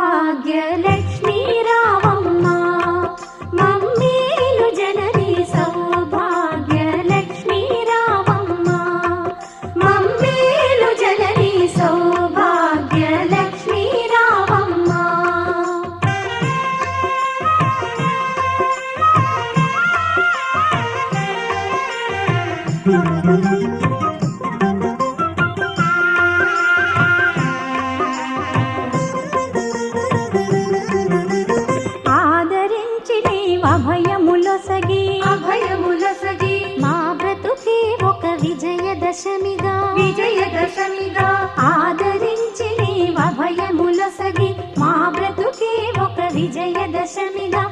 సౌభాగ్యలక్ష్మీ రావమ్మ మమ్మేలు జనని సౌభాగ్యలక్ష్మీ రావమ్మ మమ్మేలు జనని సౌభాగ్యలక్ష్మీ రావమ్మ. ఆదరించి నీవభయములొసగి మా బ్రతుకే ఒక విజయదశమిగా ఆదరించి నీవభయములొసగి మా బ్రతుకే ఒక విజయదశమిగా